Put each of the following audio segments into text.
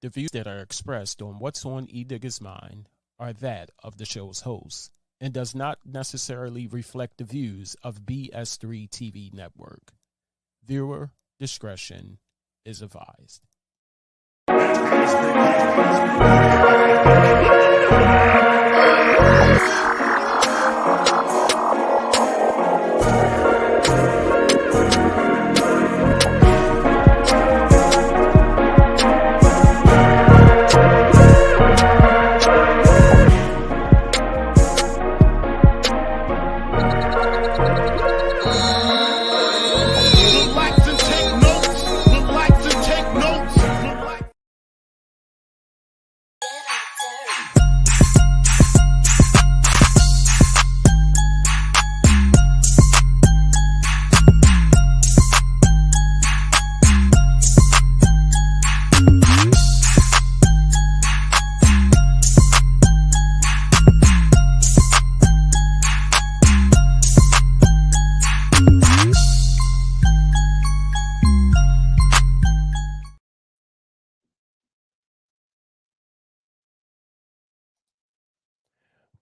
The views that are expressed on What's on Edigga's Mind are that of the show's host and does not necessarily reflect the views of BS3 TV Network. Viewer discretion is advised. Relax and take notes. Relax and take notes. Relax.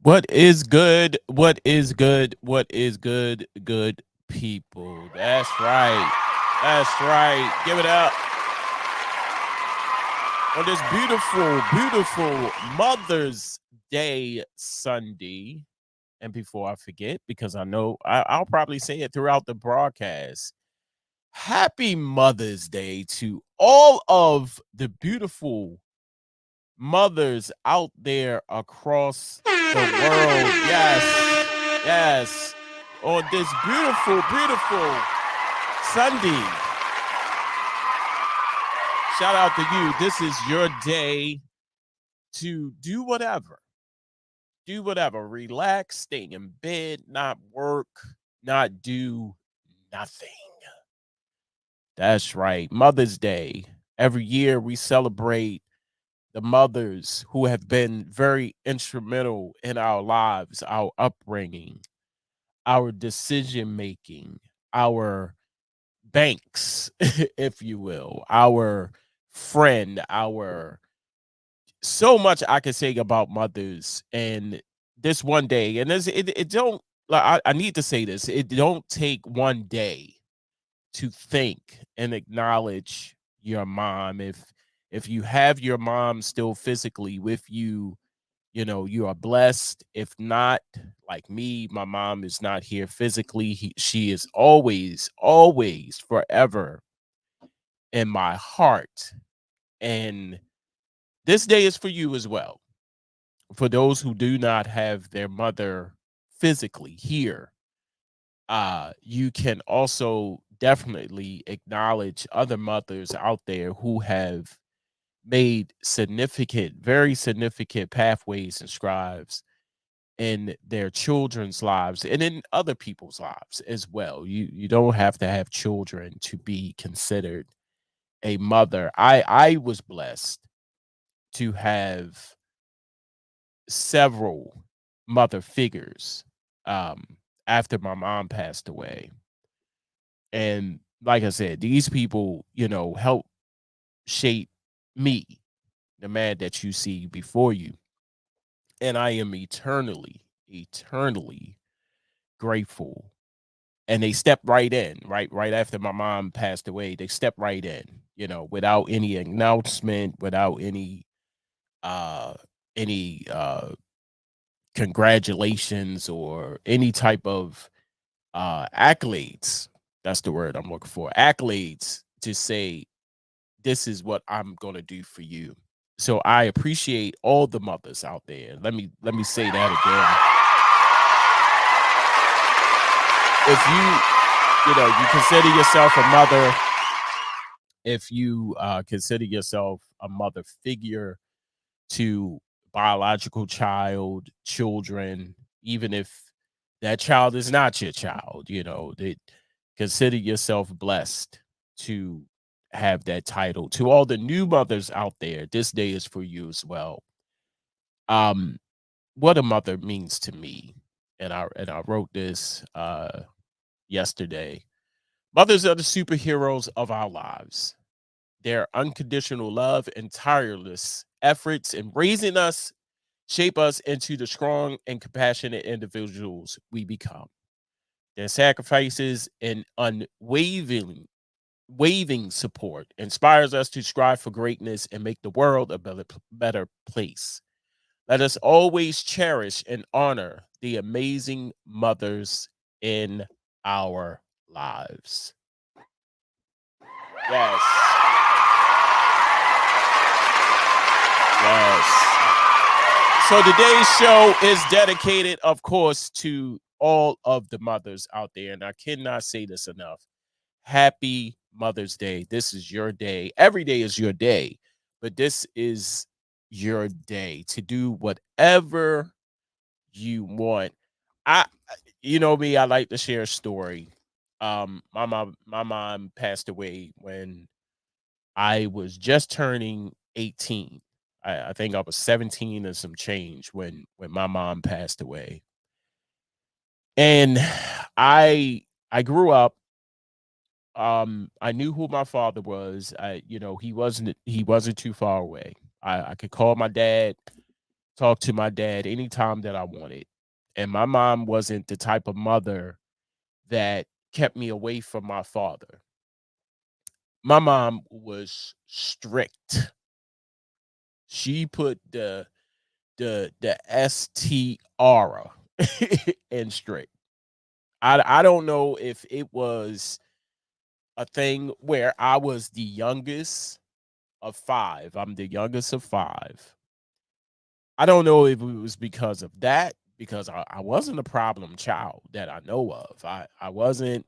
What is good? What is good? What is good? Good people. That's right. That's right. Give it up. On this beautiful, beautiful Mother's Day Sunday. And before I forget, because I know I'll probably say it throughout the broadcast, happy Mother's Day to all of the beautiful mothers out there across the world. Yes, yes. On this beautiful, beautiful Sunday. Shout out to you. This is your day to do whatever. Do whatever. Relax, stay in bed, not work, not do nothing. That's right. Mother's Day. Every year we celebrate the mothers who have been very instrumental in our lives, our upbringing, our decision making, our banks, if you will, our friend, our so much I can say about mothers. And this one day, and it don't like I need to say this, it don't take one day to thank and acknowledge your mom. If you have your mom still physically with you, you know, you are blessed. If not, like me, my mom is not here physically. She is always, always, forever in my heart. And this day is for you as well. For those who do not have their mother physically here, you can also definitely acknowledge other mothers out there who have made significant, very significant pathways and strides in their children's lives and in other people's lives as well. You don't have to have children to be considered a mother. I was blessed to have several mother figures um after my mom passed away. And like I said, these people, you know, help shape me, the man that you see before you. And I am eternally, eternally grateful. And they stepped right in, right after my mom passed away. They stepped right in, you know, without any announcement, without uh any congratulations or any type of accolades. That's the word I'm looking for. Accolades to say this is what I'm going to do for you. So I appreciate all the mothers out there. Let me say that again. If you consider yourself a mother, if you consider yourself a mother figure to biological child, children, even if that child is not your child, you know, that consider yourself blessed to have that title. To all the new mothers out there, this day is for you as well. Um, what a mother means to me, and I wrote this yesterday. Mothers are the superheroes of our lives. Their unconditional love and tireless efforts in raising us shape us into the strong and compassionate individuals we become. Their sacrifices and waving support inspires us to strive for greatness and make the world a better place. Let us always cherish and honor the amazing mothers in our lives. Yes. Yes. So today's show is dedicated, of course, to all of the mothers out there. And I cannot say this enough. Happy Mother's Day. This is your day. Every day is your day, but this is your day to do whatever you want. I you know me, I like to share a story. My mom passed away when I was just turning 18. I think I was 17 and some change when my mom passed away. And I grew up. I knew who my father was. He wasn't too far away. I could call my dad, talk to my dad anytime that I wanted. And my mom wasn't the type of mother that kept me away from my father. My mom was strict. She put the STR in strict. I don't know if it was a thing where I was the youngest of five. I'm the youngest of five. I don't know if it was because of that, because I wasn't a problem child that I know of. I wasn't,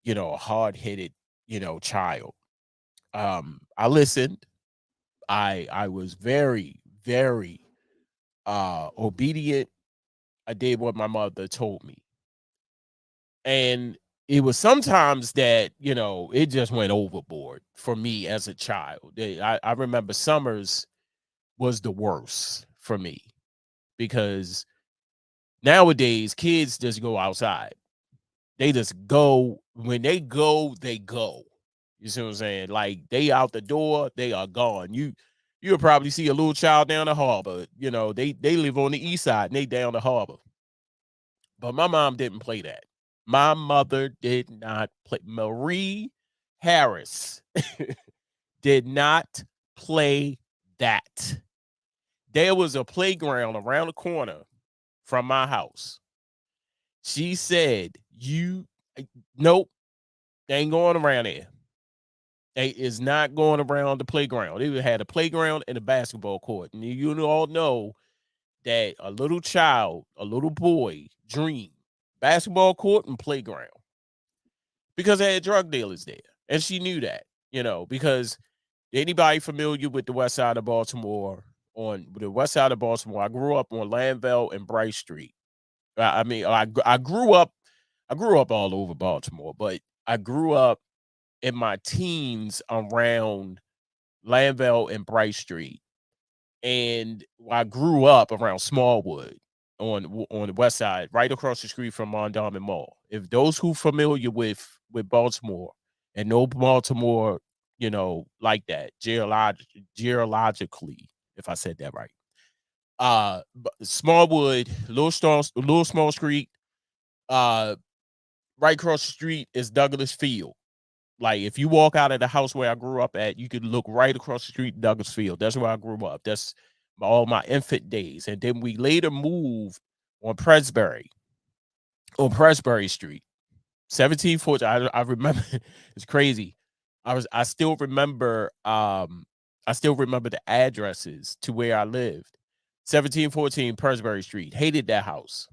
a hard-headed, child. I listened. I was very, very obedient. I did what my mother told me. And it was sometimes that, it just went overboard for me as a child. I remember summers was the worst for me because nowadays kids just go outside. They just go. When they go, they go. You see what I'm saying? Like they out the door, they are gone. You'll probably see a little child down the harbor. They live on the east side and they down the harbor. But my mom didn't play that. My mother did not play. Marie Harris did not play that. There was a playground around the corner from my house. She said, nope, they ain't going around there. They is not going around the playground. They had a playground and a basketball court. And you all know that a little child, a little boy, dream basketball court and playground because they had drug dealers there. And she knew that, because anybody familiar with the west side of Baltimore, on the west side of Baltimore, I grew up on Landville and Bright Street. I grew up all over Baltimore, but I grew up in my teens around Landville and Bright Street, and I grew up around Smallwood on the west side, right across the street from Mondawmin Mall. If those who familiar with Baltimore and know Baltimore, like that geologically, if I said that right. Smallwood, little small street, right across the street is Douglas Field. Like if you walk out of the house where I grew up at, you could look right across the street, Douglas Field. That's where I grew up. That's all my infant days. And then we later moved on Presbury Street, 1714. I remember it's crazy. I still remember the addresses to where I lived. 1714 Presbury Street. Hated that house.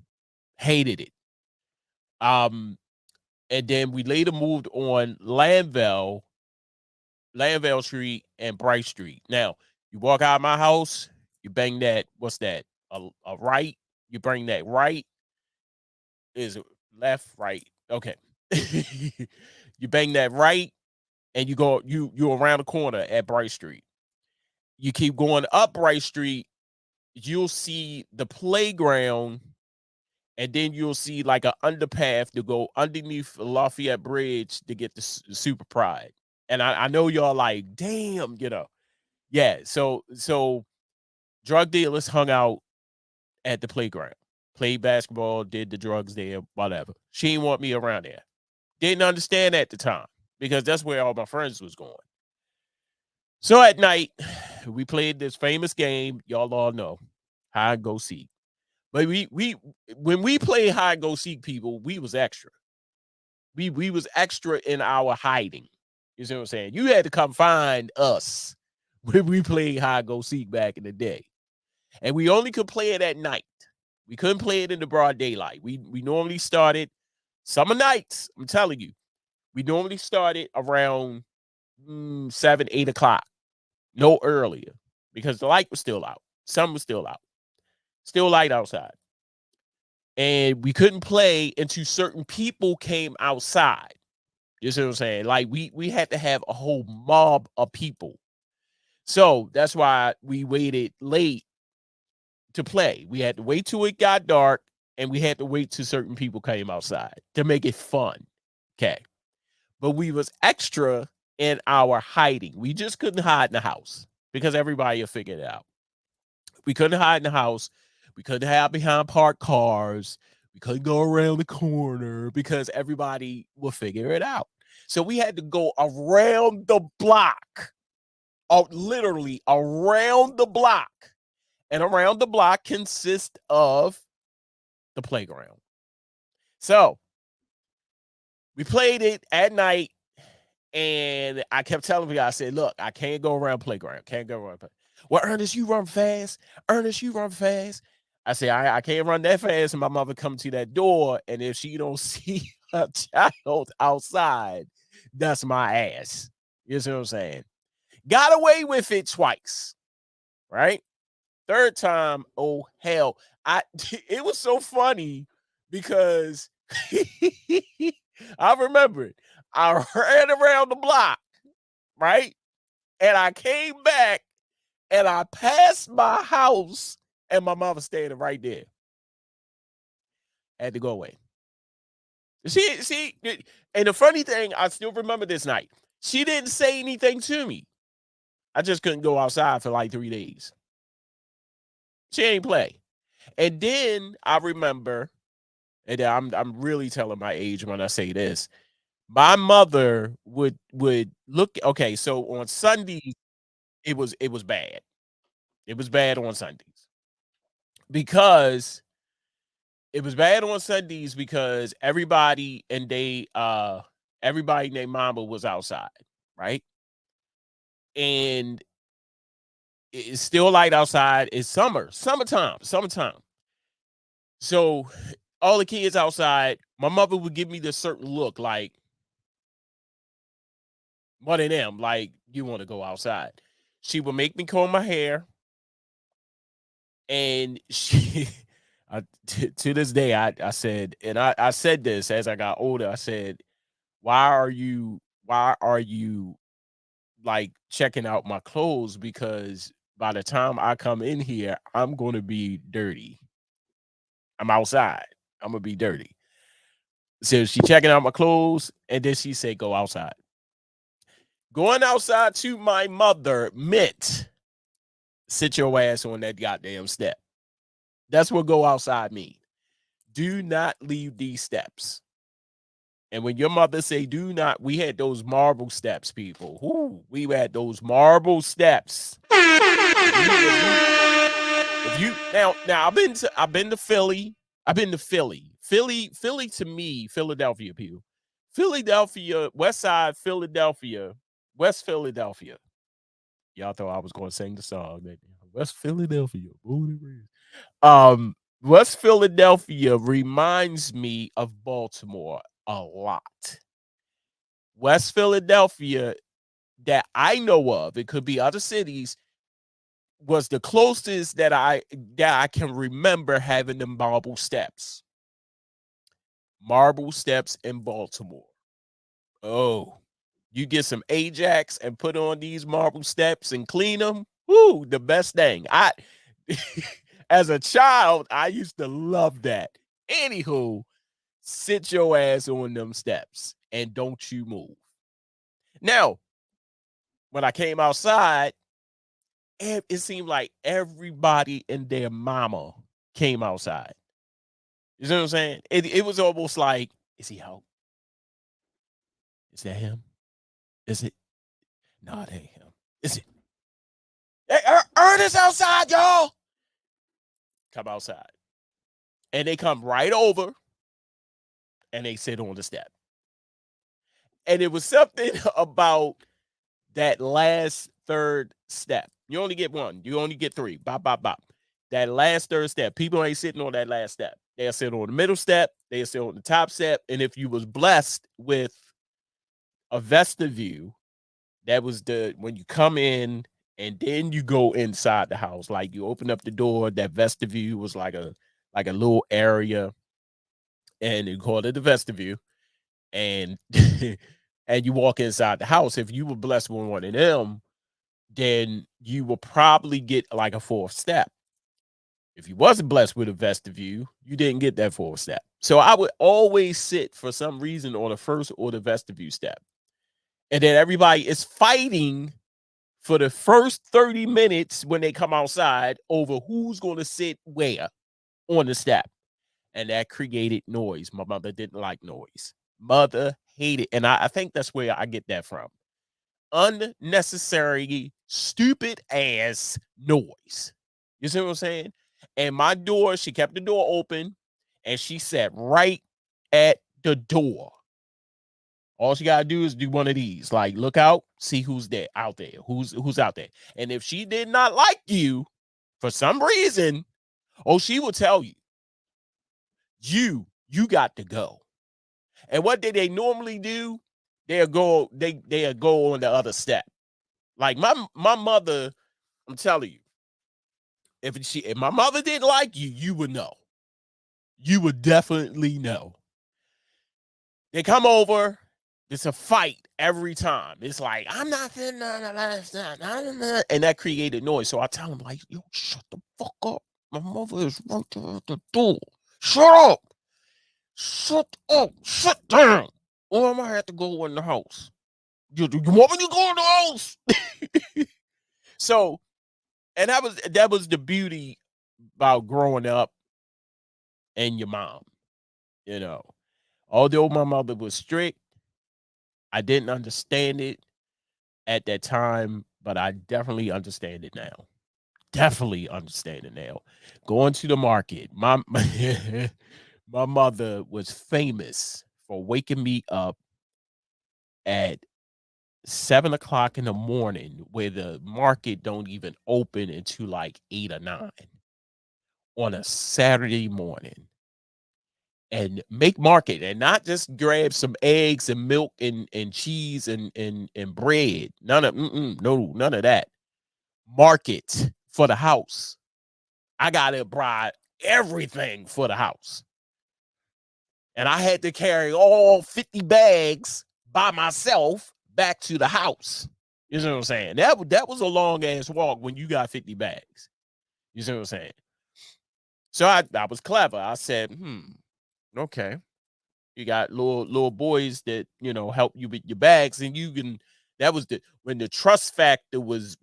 Hated it. And then we later moved on Landville Street and Bright Street. Now, you walk out of my house, you bang that, what's that? A right. You bring that right. Is it left, right? Okay. You bang that right, and you around the corner at Bright Street. You keep going up Bright Street, you'll see the playground, and then you'll see like an underpath to go underneath Lafayette Bridge to get the Super Pride. And I know y'all like, damn, Yeah. So drug dealers hung out at the playground, played basketball, did the drugs there, whatever. She didn't want me around there. Didn't understand at the time because that's where all my friends was going. So at night, we played this famous game. Y'all all know, hide and go seek. But we when we played hide and go seek, people, we was extra. We was extra in our hiding. You see what I'm saying? You had to come find us when we played hide and go seek back in the day. And we only could play it at night. We couldn't play it in the broad daylight. We normally started summer nights. I'm telling you, we normally started around 7, 8 o'clock, no earlier, because the light was still out. Sun was still out, still light outside, and we couldn't play until certain people came outside. You see what I'm saying? Like we had to have a whole mob of people. So that's why we waited late to play. We had to wait till it got dark, and we had to wait till certain people came outside to make it fun. Okay. But we was extra in our hiding. We just couldn't hide in the house because everybody had figured it out. We couldn't hide in the house. We couldn't hide behind parked cars. We couldn't go around the corner because everybody will figure it out. So we had to go around the block, literally around the block. And around the block consists of the playground. So we played it at night, and I kept telling people, I said, look, I can't go around playground. Can't go around. Well, Ernest, you run fast. Ernest, you run fast. I say, I can't run that fast. And my mother come to that door, and if she don't see a child outside, that's my ass. You see what I'm saying? Got away with it twice, right? Third time, oh hell. It was so funny because I remember it. I ran around the block, right? And I came back and I passed my house, and my mom was standing right there. I had to go away. See, and the funny thing, I still remember this night. She didn't say anything to me. I just couldn't go outside for like 3 days. She ain't play. And then I remember, and I'm really telling my age when I say this. My mother would look. Okay, so on Sundays it was bad. It was bad on Sundays because everybody and everybody named Mama was outside, right? And it's still light outside. It's summertime. So all the kids outside, my mother would give me this certain look, like one of them, like, you want to go outside. She would make me comb my hair, and she to this day, I said, and I said this as I got older. I said, why are you like checking out my clothes? Because by the time I come in here, I'm gonna be dirty. I'm outside. I'm gonna be dirty. So she checking out my clothes, and then she said, go outside. Going outside to my mother meant sit your ass on that goddamn step. That's what go outside mean. Do not leave these steps. And when your mother say do not, we had those marble steps, people. Ooh, we had those marble steps. If you now I've been to Philly. I've been to Philly. Philly to me, Philadelphia, people. Philadelphia, West Side, Philadelphia, West Philadelphia. Y'all thought I was going to sing the song. West Philadelphia. West Philadelphia reminds me of Baltimore a lot. West Philadelphia, that I know of, it could be other cities, was the closest that I can remember having the marble steps. Marble steps in Baltimore. Oh, you get some Ajax and put on these marble steps and clean them. Woo, the best thing. As a child, I used to love that. Anywho, sit your ass on them steps and don't you move. Now, when I came outside, it seemed like everybody and their mama came outside. You see what I'm saying? It was almost like, is he out? Is that him? Is it? No, it ain't him. Is it? Hey, Ernest outside, y'all. Come outside. And they come right over and they sit on the step. And it was something about that last third step. You only get one. You only get three. Bop, bop, bop. That last third step. People ain't sitting on that last step. They'll sit on the middle step. They'll sit on the top step. And if you was blessed with a vestibule, that was when you come in and then you go inside the house. Like you open up the door, that vestibule was like a little area, and you called it the vestibule. And and you walk inside the house. If you were blessed with one of them, then you will probably get like a fourth step. If you wasn't blessed with a vestibule, you didn't get that fourth step. So I would always sit for some reason on the first or the vestibule step. And then everybody is fighting for the first 30 minutes when they come outside over who's going to sit where on the step. And that created noise. My mother didn't like noise. Mother hated, and I think that's where I get that from. Unnecessary, stupid ass noise. You see what I'm saying? And my door, she kept the door open and she sat right at the door. All she gotta do is do one of these, like look out, see who's there out there, who's out there. And if she did not like you for some reason, she will tell you, you got to go. And what did they normally do? They'll go on the other step. Like my mother, I'm telling you, if my mother didn't like you, you would know. You would definitely know. They come over. It's a fight every time. It's like, I'm not sitting on the last step. And that created noise. So I tell them, like, yo, shut the fuck up. My mother is right there at the door. Shut up. Shut up. Shut down. Or I might have to go in the house. You want me to go in the house? So, and that was the beauty about growing up and your mom. You know, although my mother was strict, I didn't understand it at that time, but I definitely understand it now. Definitely understand it now. Going to the market, my mother was famous for waking me up at 7 o'clock in the morning, where the market don't even open until like 8 or 9 on a Saturday morning, and make market, and not just grab some eggs and milk and cheese and bread. None of that. Market for the house. I gotta buy everything for the house. And I had to carry all 50 bags by myself back to the house. You know what I'm saying? That was a long ass walk when you got 50 bags. You see what I'm saying? So I was clever. I said, okay. You got little boys that, help you with your bags, and you can. That was when the trust factor was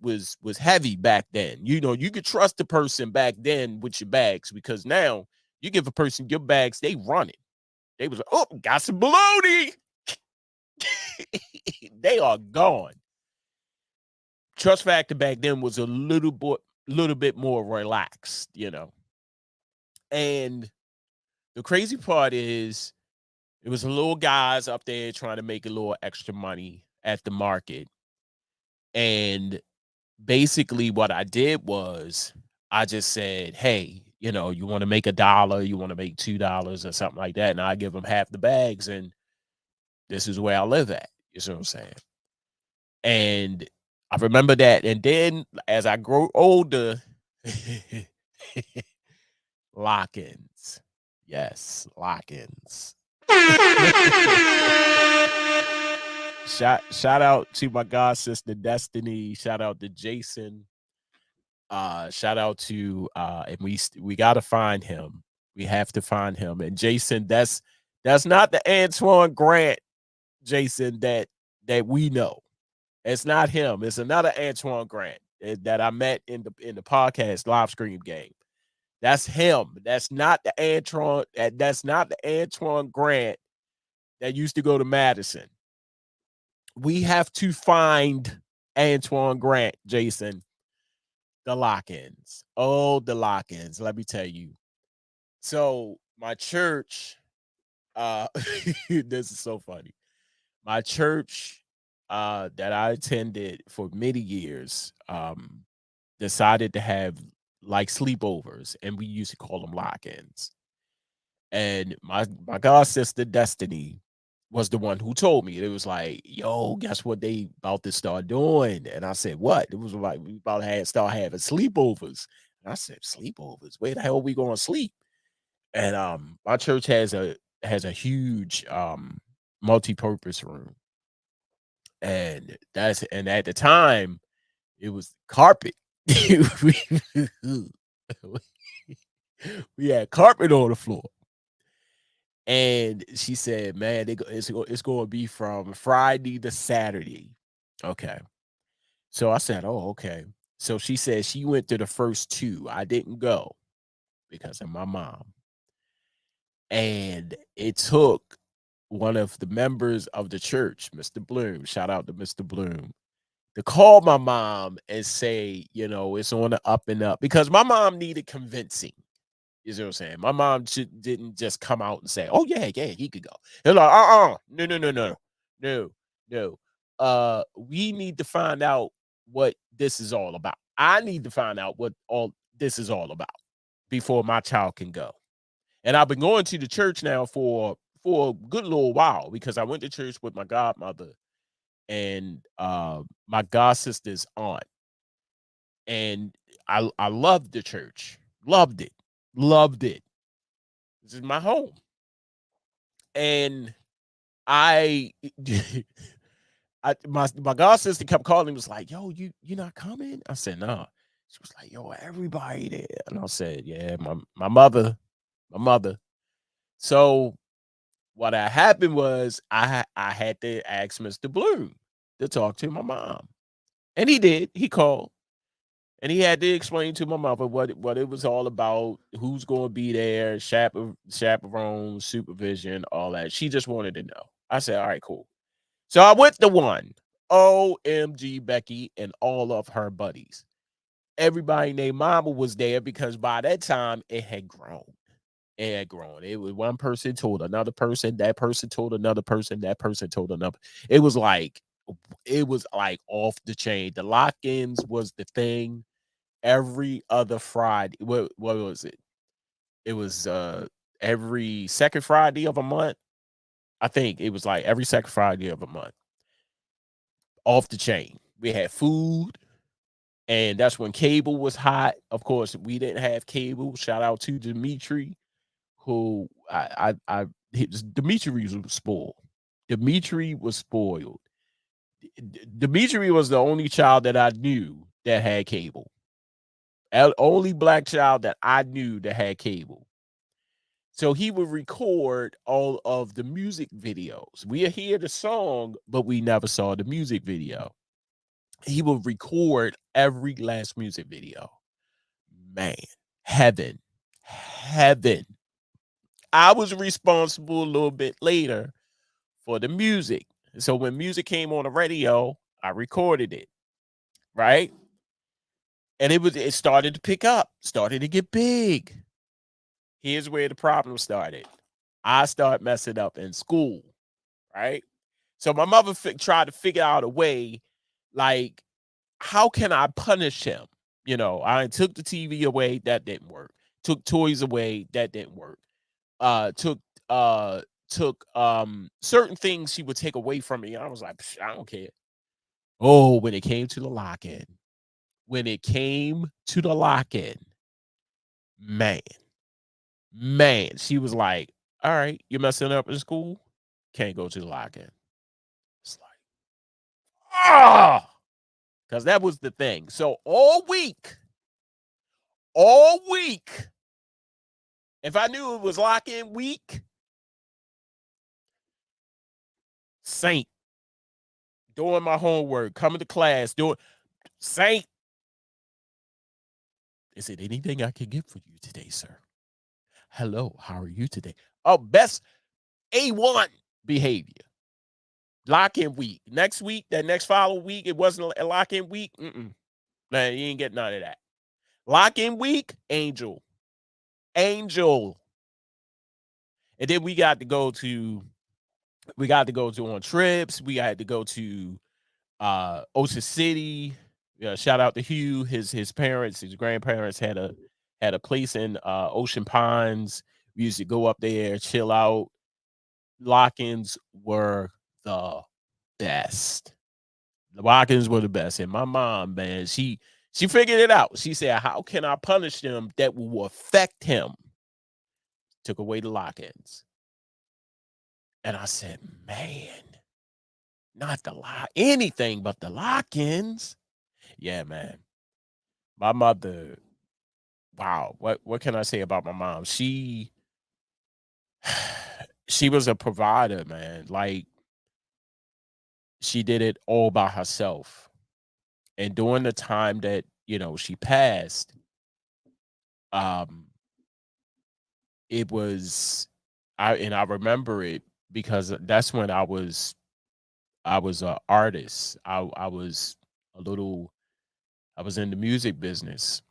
heavy back then. You could trust the person back then with your bags, because now you give a person your bags, they run it. They was like, oh, got some baloney. They are gone. Trust factor back then was a little bit more relaxed, And the crazy part is, it was a little guys up there trying to make a little extra money at the market. And basically what I did was I just said, hey, you want to make $1, you want to make $2 or something like that. And I give them half the bags, and this is where I live at. You see what I'm saying? And I remember that. And then as I grow older, lock-ins. Yes, lock-ins. Shout out to my god sister Destiny. Shout out to Jason. Shout out to and we gotta find him. We have to find him. And Jason, that's not the Antoine Grant Jason that we know. It's not him. It's another Antoine Grant that I met in the podcast live stream game. That's him. That's not the Antoine. That's not the Antoine Grant that used to go to Madison. We have to find Antoine Grant, Jason. The lock-ins. Oh, the lock-ins. Let me tell you. So my church, this is so funny. My church that I attended for many years decided to have like sleepovers, and we used to call them lock-ins. And my god sister Destiny was the one who told me. It was like, yo, guess what they about to start doing? And I said, what? It was like we about to start having sleepovers. And I said, sleepovers? Where the hell are we going to sleep? And my church has a huge multi-purpose room. And at the time it was carpet. We had carpet on the floor. And she said, man, it's going to be from Friday to Saturday. Okay. So I said, oh, okay. So she said she went to the first two. I didn't go because of my mom. And it took one of the members of the church, Mr. Bloom, shout out to Mr. Bloom, to call my mom and say, it's on the up and up, because my mom needed convincing. You see what I'm saying? My mom didn't just come out and say, oh, yeah, he could go. They're like, no. We need to find out what this is all about. I need to find out what all this is all about before my child can go. And I've been going to the church now for a good little while, because I went to church with my godmother and my god sister's aunt. And I loved the church. Loved it. This is my home. And my god sister kept calling, was like, yo, you not coming? I said, no. She was like, yo, everybody there. And I said, yeah, my mother. So what had happened was I had to ask Mr. Bloom to talk to my mom. And he did. He called. And he had to explain to my mother what it was all about, who's going to be there, chaperone, supervision, all that. She just wanted to know. I said, all right, cool. So I went to one. OMG Becky and all of her buddies. Everybody named Mama was there, because by that time it had grown. It was one person told another person, that person told another person, that person told another. It was like off the chain. The lock-ins was the thing. Every other Friday. What was it? It was every second Friday of a month. I think it was like every second Friday of a month. Off the chain. We had food, and that's when cable was hot. Of course, we didn't have cable. Shout out to Dimitri, who Dimitri was spoiled. Dimitri was spoiled. Dimitri was the only child that I knew that had cable. Only black child that I knew that had cable. So he would record all of the music videos. We hear the song, but we never saw the music video. He would record every last music video. Man, heaven. I was responsible a little bit later for the music. So when music came on the radio, I recorded it, right? And it started to pick up, started to get big. Here's where the problem started. I started messing up in school, right? So my mother tried to figure out a way, like, how can I punish him? I took the TV away, that didn't work. Took toys away, that didn't work. Took certain things she would take away from me. I was like, I don't care. Oh, when it came to the lock-in, man, she was like, all right, you're messing up in school, can't go to the lock-in. It's like, because that was the thing. So all week, if I knew it was lock-in week, Saint, doing my homework, coming to class, doing Saint. Is it anything I can get for you today, sir? Hello, how are you today? Oh, best A1 behavior. Lock-in week. Next week, that next following week, it wasn't a lock-in week. Man, you ain't get none of that. Lock-in week, Angel. Angel. And then we got to go to on trips. We had to go to Ocean City. Yeah, shout out to Hugh. His parents, his grandparents had a place in Ocean Pines. We used to go up there, chill out. Lock-ins were the best. The lock-ins were the best. And my mom, man, she figured it out. She said, "How can I punish them that will affect him?" Took away the lock-ins. And I said, "Man, not the lock anything but the lock-ins." Yeah, man. My mother, wow, what can I say about my mom? She was a provider, man. Like she did it all by herself. And during the time that, she passed, um, it was I remember it because that's when I was a artist. I was a little I was in the music business.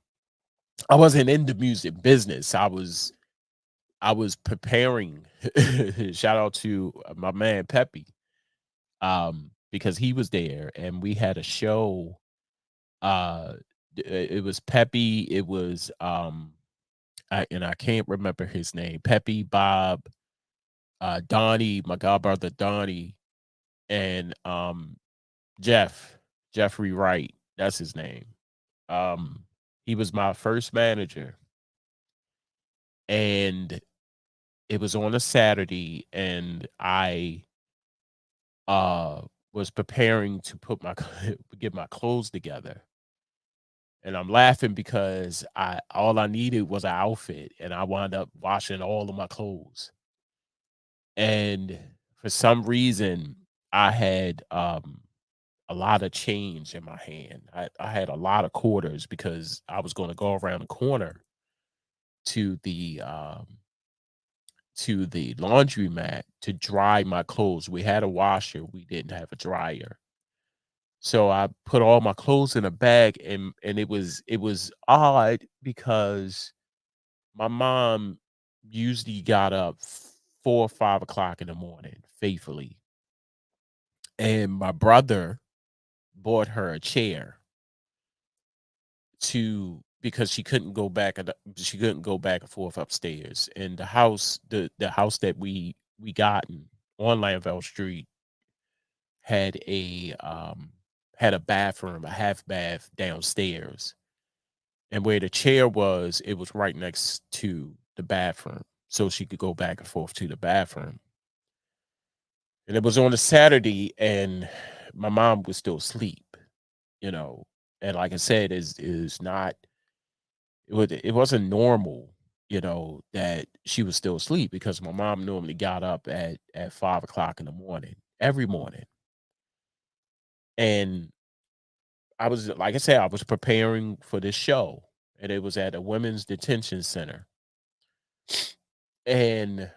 I wasn't in the music business. I was preparing. Shout out to my man Peppy, because he was there and we had a show. Uh, it was Peppy. It was I can't remember his name. Peppy, Bob, Donnie, my god brother Donnie, and Jeffrey Wright. That's his name. Um, he was my first manager, and it was on a Saturday, and I was preparing to put my get my clothes together. And I'm laughing because I all I needed was an outfit and I wound up washing all of my clothes. And for some reason I had a lot of change in my hand. I had a lot of quarters because I was going to go around the corner to the laundromat to dry my clothes. We had a washer, we didn't have a dryer. So I put all my clothes in a bag, and it was odd because my mom usually got up 4 or 5 o'clock in the morning faithfully. And my brother bought her a chair to because she couldn't go back and forth upstairs. And the house that we got on Lanville Street had a bathroom, a half bath downstairs. And where the chair was, it was right next to the bathroom. So she could go back and forth to the bathroom. And it was on a Saturday and my mom was still asleep, you know. And like I said, is not it wasn't normal, that she was still asleep because my mom normally got up at 5 o'clock in the morning, every morning. And I was like I said, I was preparing for this show, and it was at a women's detention center. And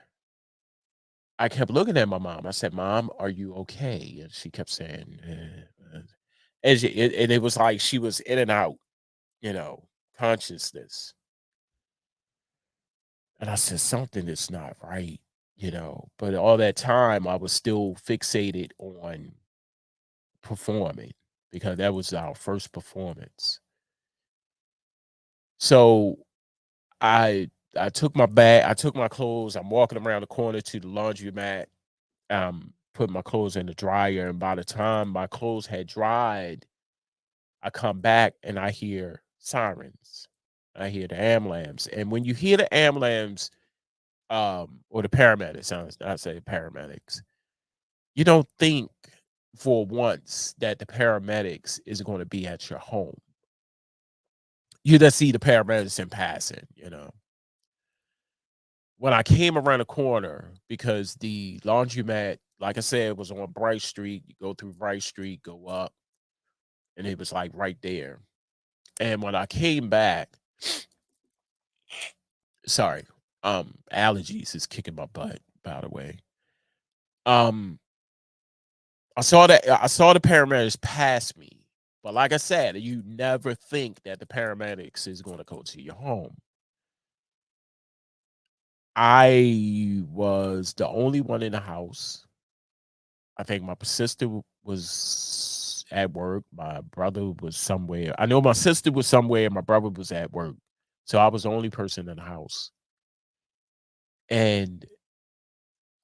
I kept looking at my mom. I said, "Mom, are you okay?" And she kept saying, and it was like she was in and out, you know, consciousness. And I said, "Something is not right," you know. But all that time, I was still fixated on performing because that was our first performance. So I took my bag, I took my clothes. I'm walking around the corner to the laundromat, put my clothes in the dryer, and by the time my clothes had dried, I come back and I hear sirens. I hear the ambulance, and when you hear the ambulance, or the paramedics, I say paramedics, you don't think for once that the paramedics is going to be at your home. You just see the paramedics in passing, you know. When I came around the corner, because the laundromat Like I said, it was on Bright Street. You go through Bright Street, go up, and it was like right there. And when I came back, sorry, allergies is kicking my butt, by the way. Um, I saw the paramedics pass me. But like I said, you never think that the paramedics is going to go to your home. I was the only one in the house. I think my sister was at work. My brother was somewhere. I know my sister was somewhere. My brother was at work. So I was the only person in the house. And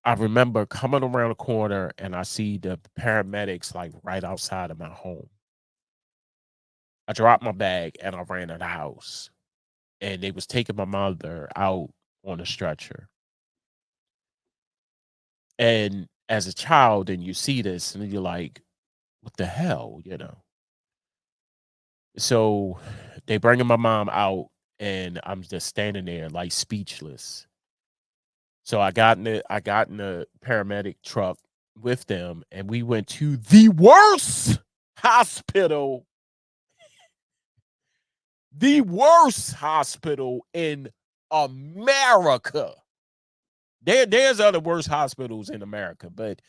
I remember coming around the corner and I see the paramedics like right outside of my home. I dropped my bag and I ran in the house. And they was taking my mother out on a stretcher. And as a child, and you see this, and you're like, "What the hell?" You know. So they bringing my mom out, and I'm just standing there like speechless. So I got in the paramedic truck with them, and we went to the worst hospital in America. There's other worse hospitals in America, but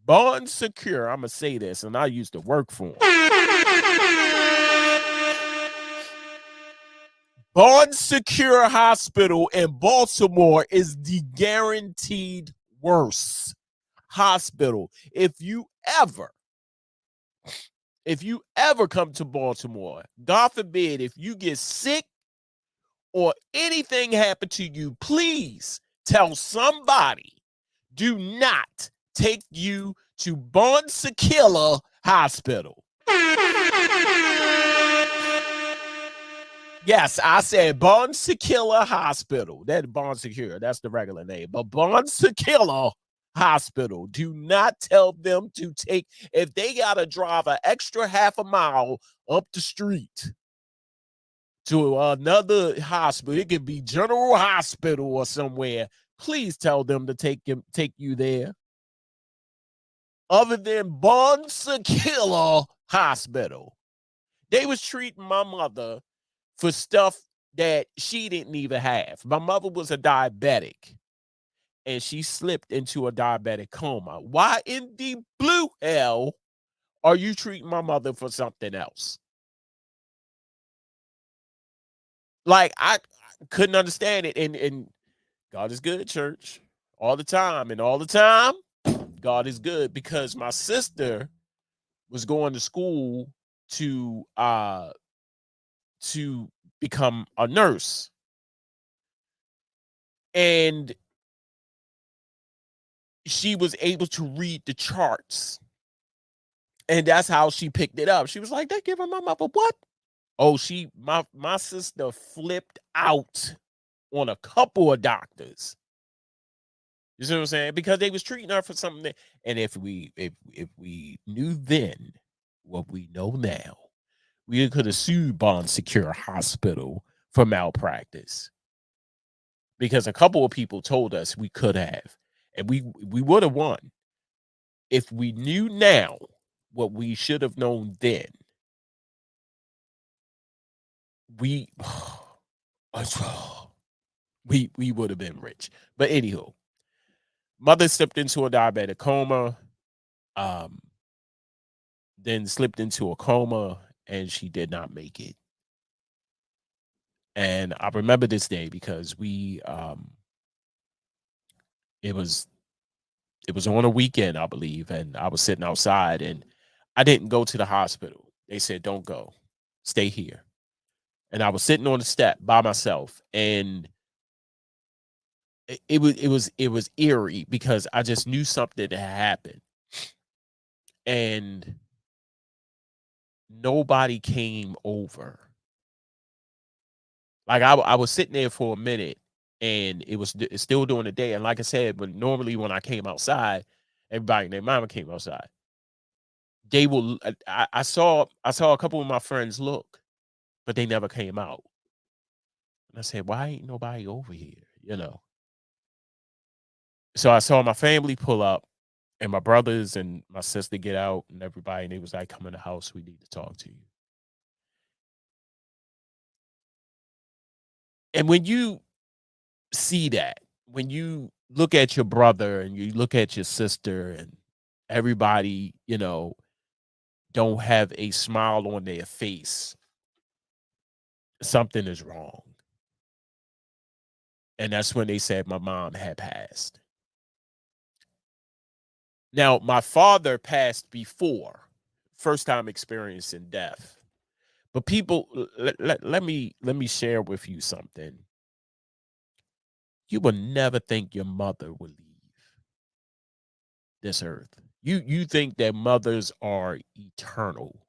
Bond Secure, I'm gonna say this, and I used to work for them. Bond Secure Hospital in Baltimore is the guaranteed worst hospital. If you ever come to Baltimore, God forbid, if you get sick or anything happen to you, please tell somebody. Do not take you to Bond Secure Hospital. Yes, I said Bond Secure Hospital. That Bond Secure, that's the regular name. But Bond Secure Hospital. Do not tell them to take, if they gotta drive an extra half a mile up the street to another hospital. It could be General Hospital or somewhere. Please tell them to take you there. Other than Bond Secure Hospital. They was treating my mother for stuff that she didn't even have. My mother was a diabetic and she slipped into a diabetic coma. Why in the blue hell are you treating my mother for something else? Like I couldn't understand it. And God is good, church, all the time. And all the time, God is good, because my sister was going to school to become a nurse. And she was able to read the charts. And that's how she picked it up. She was like, "They giving my mother what?" Oh, my sister flipped out on a couple of doctors. You see what I'm saying? Because they was treating her for something that, and if we knew then what we know now, we could have sued Bond Secure Hospital for malpractice. Because a couple of people told us we could have, and we would have won if we knew now what we should have known then. We we would have been rich. But anywho, mother slipped into a diabetic coma, um, then slipped into a coma, and she did not make it. And I remember this day because it was it was on a weekend, I believe, and I was sitting outside, and I didn't go to the hospital. They said, "Don't go, stay here." And I was sitting on the step by myself, and it was eerie because I just knew something had happened, and nobody came over. Like I was sitting there for a minute, and it's still during the day. And like I said, when I came outside, everybody and their mama came outside. They will. I saw a couple of my friends look, but they never came out. And I said, "Why ain't nobody over here?" You know. So I saw my family pull up, And my brothers and my sister get out and everybody, and they was like, come in the house, we need to talk to you. And when you see that, when you look at your brother and you look at your sister and everybody, don't have a smile on their face, something is wrong. And that's when they said my mom had passed. Now, my father passed before, first time experiencing death. But people, let me share with you something. You would never think your mother would leave this earth. You think that mothers are eternal,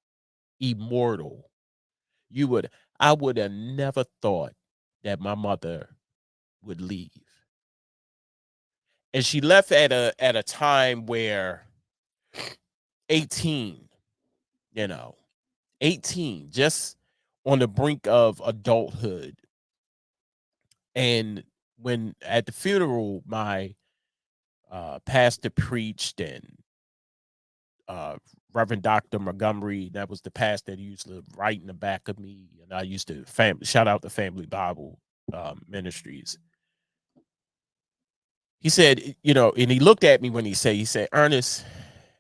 immortal. You would I would have never thought that my mother would leave. And she left at a time where 18, you know, 18, just on the brink of adulthood. And when at the funeral, my pastor preached, and uh, Reverend Dr. Montgomery, that was the pastor that used to write in the back of me. And I used to shout out the Family Bible Ministries. He said, and he looked at me when he said, Ernest,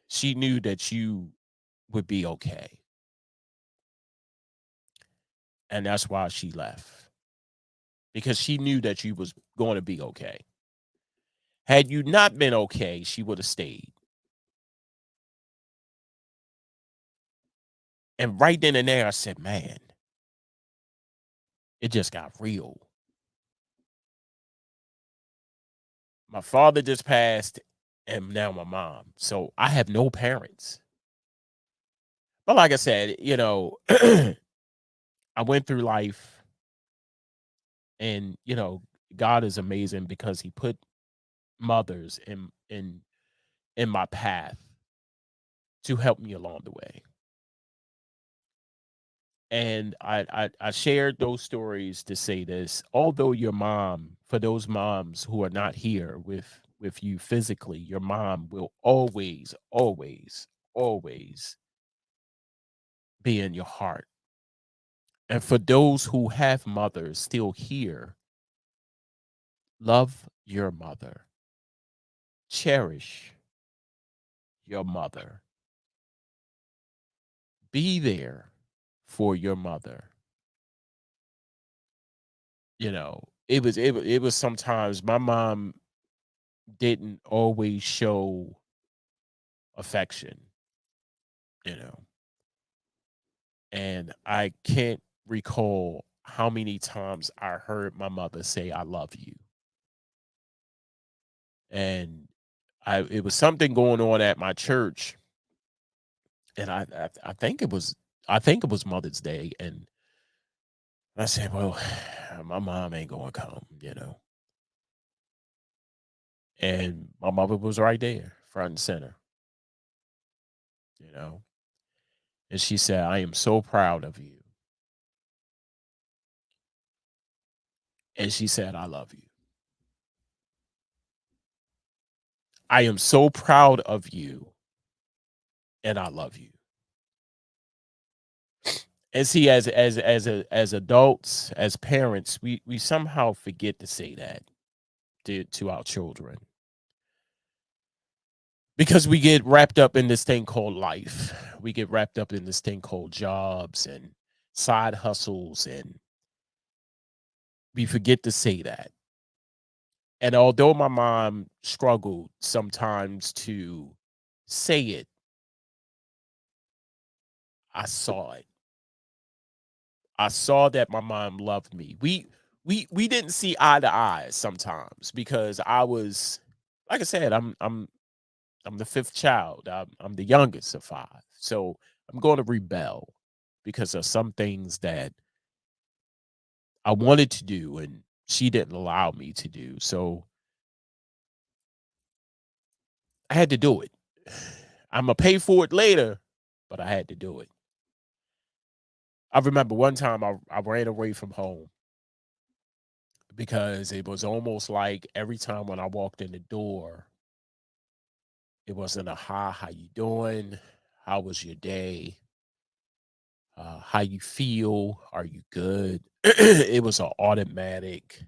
she knew that you would be okay. And that's why she left, because she knew that you was going to be okay. Had you not been okay, she would have stayed. And right then and there, I said, man, it just got real. My father just passed, and now my mom. So I have no parents. But like I said, I went through life, and God is amazing because he put mothers in my path to help me along the way. And I shared those stories to say this. Although your mom, for those moms who are not here with you physically, your mom will always, always, always be in your heart. And for those who have mothers still here, love your mother. Cherish your mother. Be there for your mother. It was sometimes my mom didn't always show affection, you know. And I can't recall how many times I heard my mother say, I love you. And it was something going on at my church. And I think it was Mother's Day. And I said, well, my mom ain't gonna come. And my mother was right there, front and center, you know. And she said, I am so proud of you. And she said, I love you. I am so proud of you, and I love you. And see, as adults, as parents, we somehow forget to say that to our children, because we get wrapped up in this thing called life. We get wrapped up in this thing called jobs and side hustles, and we forget to say that. And although my mom struggled sometimes to say it, I saw it. I saw that my mom loved me. We didn't see eye to eye sometimes, because I was, like I said, I'm the fifth child. I'm the youngest of five. So I'm going to rebel because of some things that I wanted to do and she didn't allow me to do. So I had to do it. I'm gonna pay for it later, but I had to do it. I remember one time I ran away from home because it was almost like every time when I walked in the door, It wasn't a hi, how you doing? How was your day? How you feel? Are you good? It was an automatic.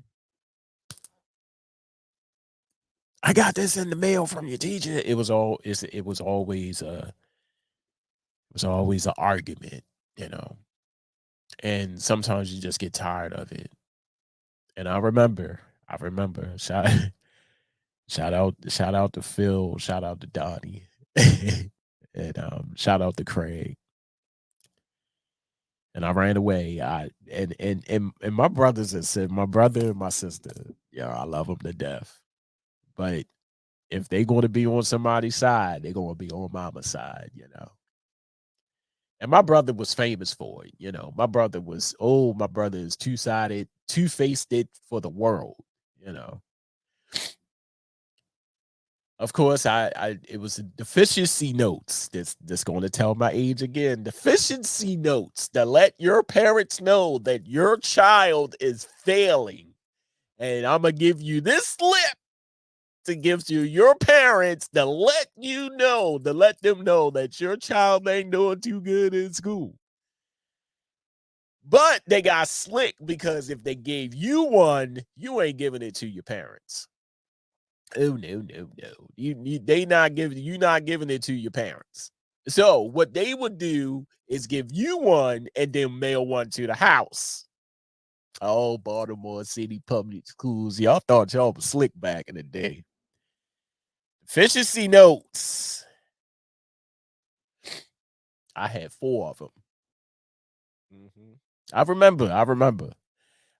I got this in the mail from your teacher. It was always an argument, you know. And sometimes you just get tired of it. And I remember shout out to Phil, shout out to Donnie, and shout out to Craig. And I ran away. And my brothers and said my brother and my sister, yeah, I love them to death. But if they going to be on somebody's side, they're going to be on mama's side, you know. And my brother was famous for it, you know. My brother is two-sided, two-faced it for the world, you know. Of course, it was deficiency notes. This going to tell my age again. Deficiency notes that let your parents know that your child is failing. And I'm gonna give you this slip to give to your parents to let them know that your child ain't doing too good in school. But they got slick because if they gave you one, you ain't giving it to your parents. Oh no. They not giving you not giving it to your parents. So what they would do is give you one and then mail one to the house. Oh, Baltimore City public schools. Y'all thought y'all was slick back in the day. Efficiency notes. I had 4 of them. I remember.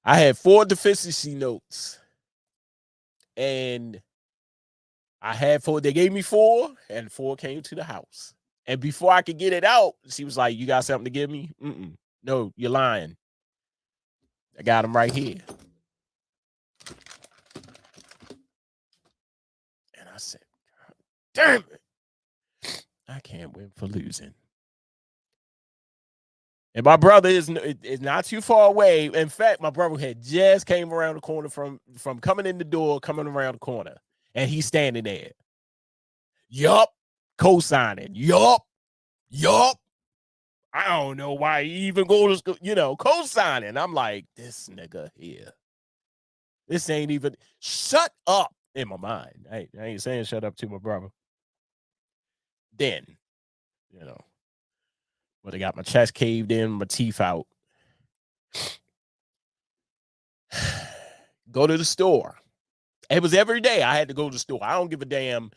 I had 4 deficiency notes. And I had 4. They gave me 4, and 4 came to the house. And before I could get it out, she was like, "You got something to give me?" No, you're lying. I got them right here. And I said, "Damn it. I can't win for losing." And my brother is not too far away. In fact, my brother had just came around the corner from coming in the door, coming around the corner. And he's standing there. Yup. Co-signing. Yup. I don't know why he even go to school, co-signing. I'm like, this nigga here. This ain't even shut up in my mind. I ain't saying shut up to my brother. Then, when I got my chest caved in, my teeth out. Go to the store. It was every day I had to go to the store. I don't give a damn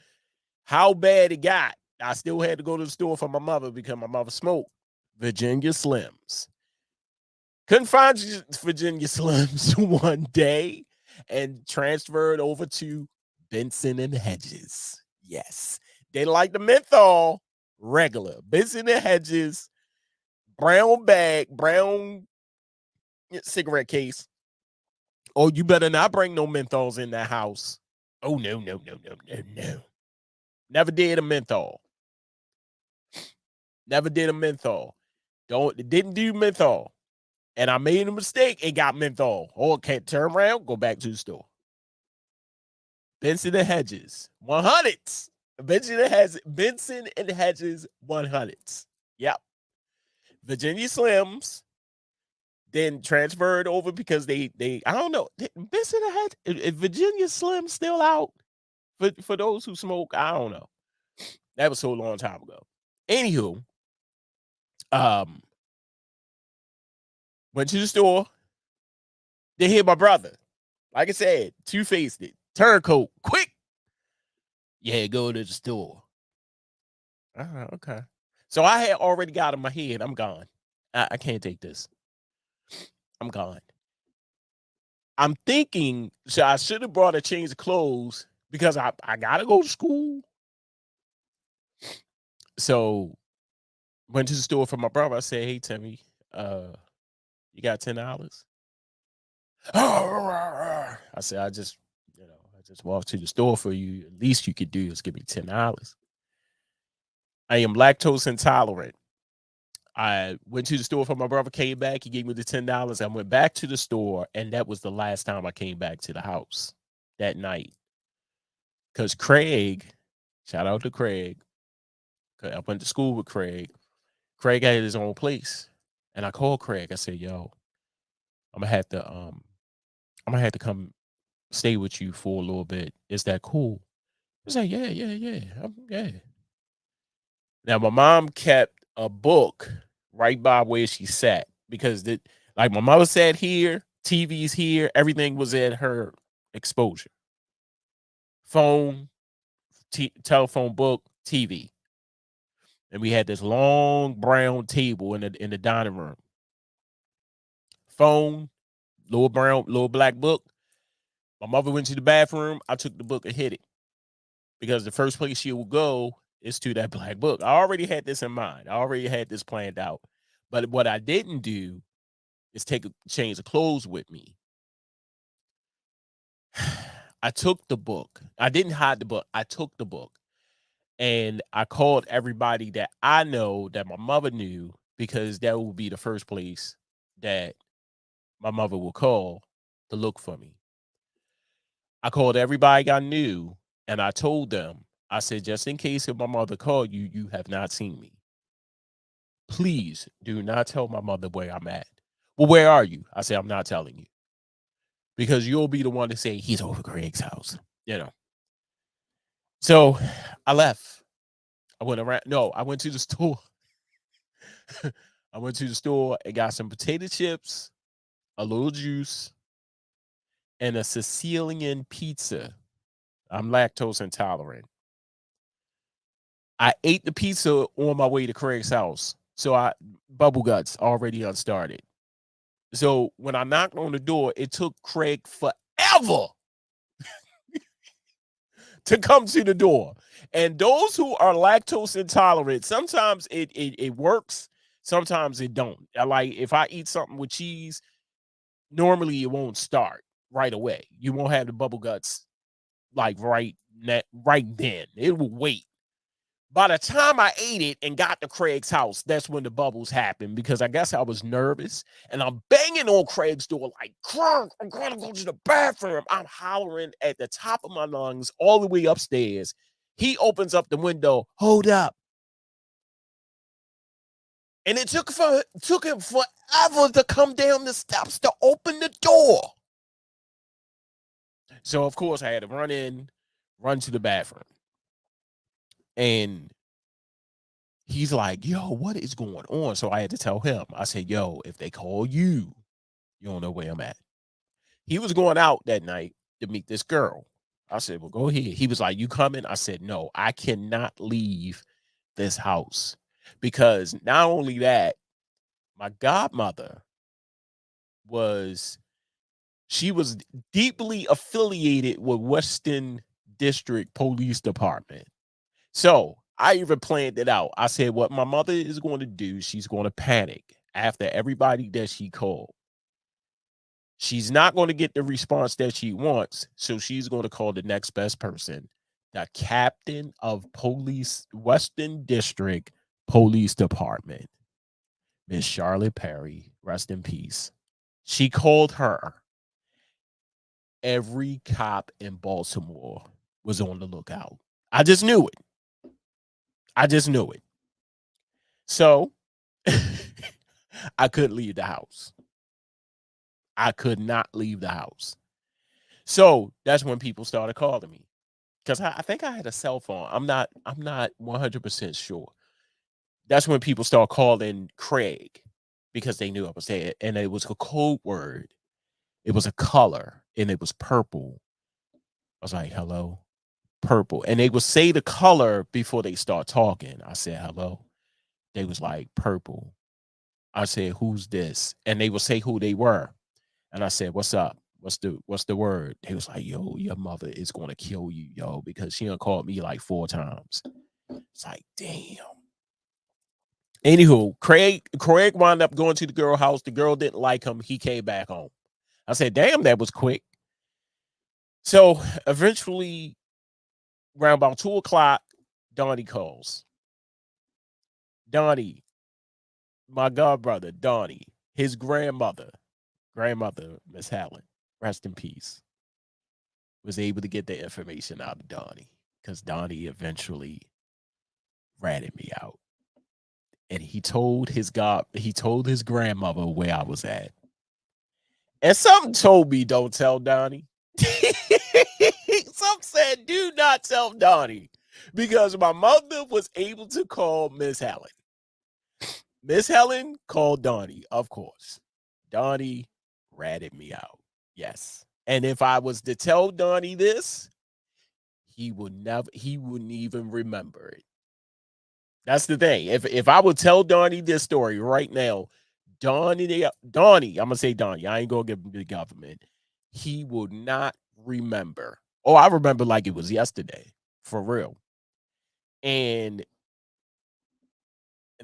how bad it got. I still had to go to the store for my mother because my mother smoked Virginia Slims. Couldn't find Virginia Slims one day and transferred over to Benson and Hedges. Yes. They like the menthol regular. Benson and Hedges, brown bag, brown cigarette case. Oh, you better not bring no menthols in that house. Oh, no. Never did a menthol. Didn't do menthol. And I made a mistake and got menthol. Oh, can't turn around, go back to the store. Benson and Hedges, 100s. Benson and Hedges, 100s. Yep. Virginia Slims, then transferred over because they I don't know. Benson and Hedges, is Virginia Slim still out? For those who smoke, I don't know. That was so long time ago. Anywho, went to the store. They hit my brother. Like I said, two-faced it. Turncoat. Quick. Yeah, go to the store. Okay. So I had already got in my head, I'm gone. I can't take this. I'm gone. I'm thinking, so I should have brought a change of clothes because I got to go to school. So went to the store for my brother. I said, "Hey, Timmy, you got $10?" I said, I just walked to the store for you. At least you could do is give me $10. I am lactose intolerant. I went to the store for my brother, came back, he gave me the $10. I went back to the store, and that was the last time I came back to the house that night. Because Craig Shout out to Craig. 'Cause I went to school with Craig. Craig had his own place. And I called Craig. I said, yo, I'm gonna have to come stay with you for a little bit. Is that cool? He was like, yeah, yeah, yeah. Yeah. Now my mom kept a book right by where she sat because like my mother sat here, TV's here, everything was at her exposure. Phone, telephone book, TV. And we had this long brown table in the dining room. Phone, little black book. My mother went to the bathroom. I took the book and hid it because the first place she would go is to that black book. I already had this in mind. I already had this planned out. But what I didn't do is take a change of clothes with me. I took the book. I didn't hide the book. I took the book. And I called everybody that I know that my mother knew because that would be the first place that my mother will call to look for me. I called everybody I knew and I told them, I said, just in case if my mother called you, you have not seen me. Please do not tell my mother where I'm at. Well, where are you? I said, I'm not telling you. Because you'll be the one to say he's over Craig's house, you know. So I left. I went around. No, I went to the store. I went to the store and got some potato chips, a little juice, and a Sicilian pizza. I'm lactose intolerant. I ate the pizza on my way to Craig's house. So bubble guts already unstarted. So when I knocked on the door, it took Craig forever to come to the door. And those who are lactose intolerant, sometimes it works, sometimes it don't. Like if I eat something with cheese, normally it won't start right away. You won't have the bubble guts like right then. It will wait. By the time I ate it and got to Craig's house, that's when the bubbles happened because I guess I was nervous and I'm banging on Craig's door like, Craig, I'm gonna go to the bathroom. I'm hollering at the top of my lungs all the way upstairs. He opens up the window, hold up. And it took him forever to come down the steps to open the door. So, of course, I had to run to the bathroom. And he's like, yo, what is going on? So I had to tell him. I said, yo, if they call you, you don't know where I'm at. He was going out that night to meet this girl. I said, well, go ahead. He was like, you coming? I said, no, I cannot leave this house because not only that, my godmother was deeply affiliated with Western District Police Department. So I even planned it out. I said, what my mother is going to do, she's going to panic after everybody that she called. She's not going to get the response that she wants. So she's going to call the next best person, the captain of police, Western District Police Department, Miss Charlotte Perry, rest in peace. She called her. Every cop in Baltimore was on the lookout. I just knew it. So I couldn't leave the house. I could not leave the house. So that's when people started calling me. Because I think I had a cell phone. I'm not 100% sure. That's when people start calling Craig because they knew I was there. And it was a code word. It was a color and it was purple. I was like, hello, purple. And they would say the color before they start talking. I said, hello. They was like, purple. I said, who's this? And they would say who they were. And I said, what's up? What's the word? They was like, yo, your mother is going to kill you, yo, because she done called me like 4 times. It's like, damn. Anywho, Craig wound up going to the girl house. The girl didn't like him. He came back home. I said, damn, that was quick. So eventually, around about 2 o'clock, Donnie calls. Donnie, my godbrother, Donnie, his grandmother, Miss Helen, rest in peace, was able to get the information out of Donnie because Donnie eventually ratted me out. And he told his grandmother where I was at. And something told me don't tell Donnie. Some said do not tell Donnie because my mother was able to call Miss Helen. Miss Helen called Donnie, of course. Donnie ratted me out. Yes. And if I was to tell Donnie this, he wouldn't even remember it. That's the thing. If I would tell Donnie this story right now, Donnie, I'm gonna say Donnie. I ain't gonna give him the government. He would not remember. Oh, I remember like it was yesterday, for real. And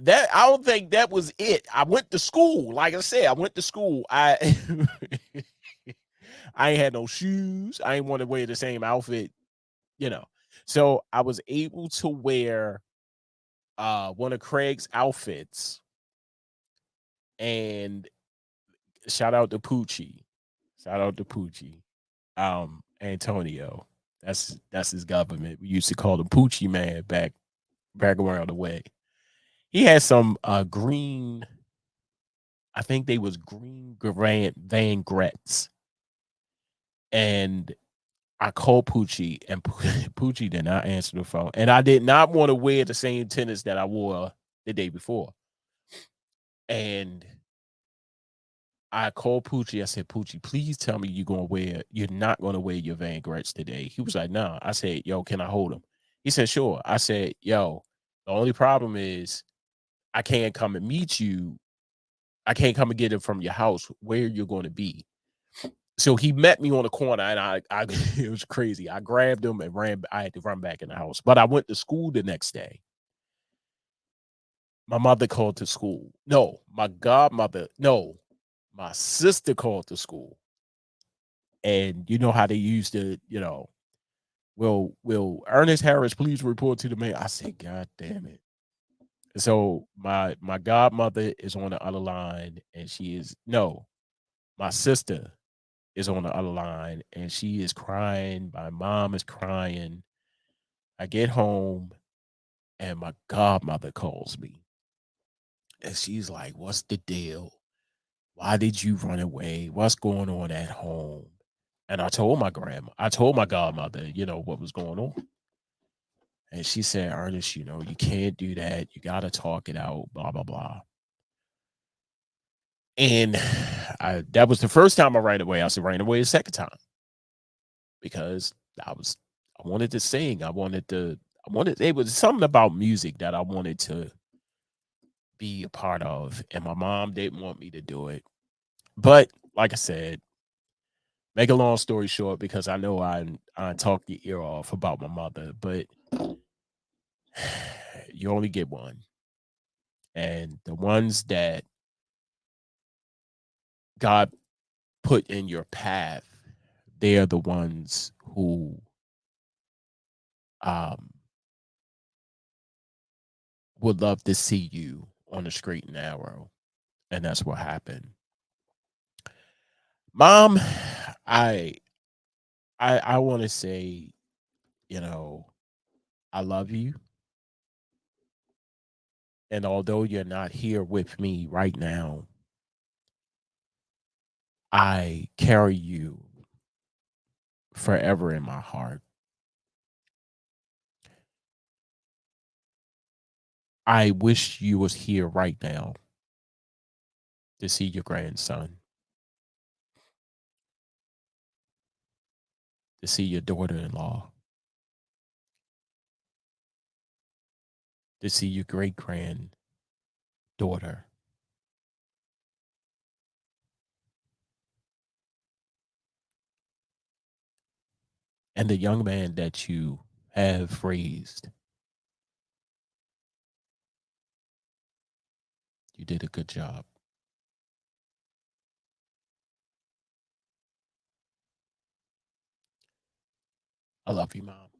that I don't think that was it. I went to school. Like I said, I went to school. I ain't had no shoes. I ain't want to wear the same outfit, you know. So I was able to wear one of Craig's outfits, and shout out to Poochie. Shout out to Poochie. Antonio. That's his government. We used to call him Poochie Man back around the way. He had some green, I think they was green Van Grets. And I called Poochie, and Poochie did not answer the phone. And I did not want to wear the same tennis that I wore the day before. And I called Poochie. I said, Poochie, please tell me you're not gonna wear your Van Grets today. He was like, no. Nah. I said, yo, can I hold him? He said, sure. I said, yo, the only problem is I can't come and meet you. I can't come and get it from your house where you're going to be. So he met me on the corner, and I it was crazy. I grabbed him and ran. I had to run back in the house, but I went to school the next day. My mother called to school. No, my godmother. No, my sister called to school, and you know how they used to, will Ernest Harris please report to the mayor? I said, God damn it. So my godmother is on the other line, and my sister is on the other line, and she is crying. My mom is crying. I get home, and my godmother calls me, and she's like, "What's the deal? Why did you run away? What's going on at home?" And I told my godmother, what was going on. And she said, Ernest, you can't do that. You got to talk it out, blah, blah, blah. And that was the first time I ran away. I said, ran away a second time because I wanted to sing. It was something about music that I wanted to be a part of. And my mom didn't want me to do it. But like I said, make a long story short, because I know I talked your ear off about my mother, but you only get one. And the ones that God put in your path, they're the ones who um would love to see you on the straight and narrow. And that's what happened. Mom, I I want to say, you know, I love you. And although you're not here with me right now, I carry you forever in my heart. I wish you was here right now to see your grandson, to see your daughter-in-law, to see your great granddaughter. And the young man that you have raised. You did a good job. I love you, Mom.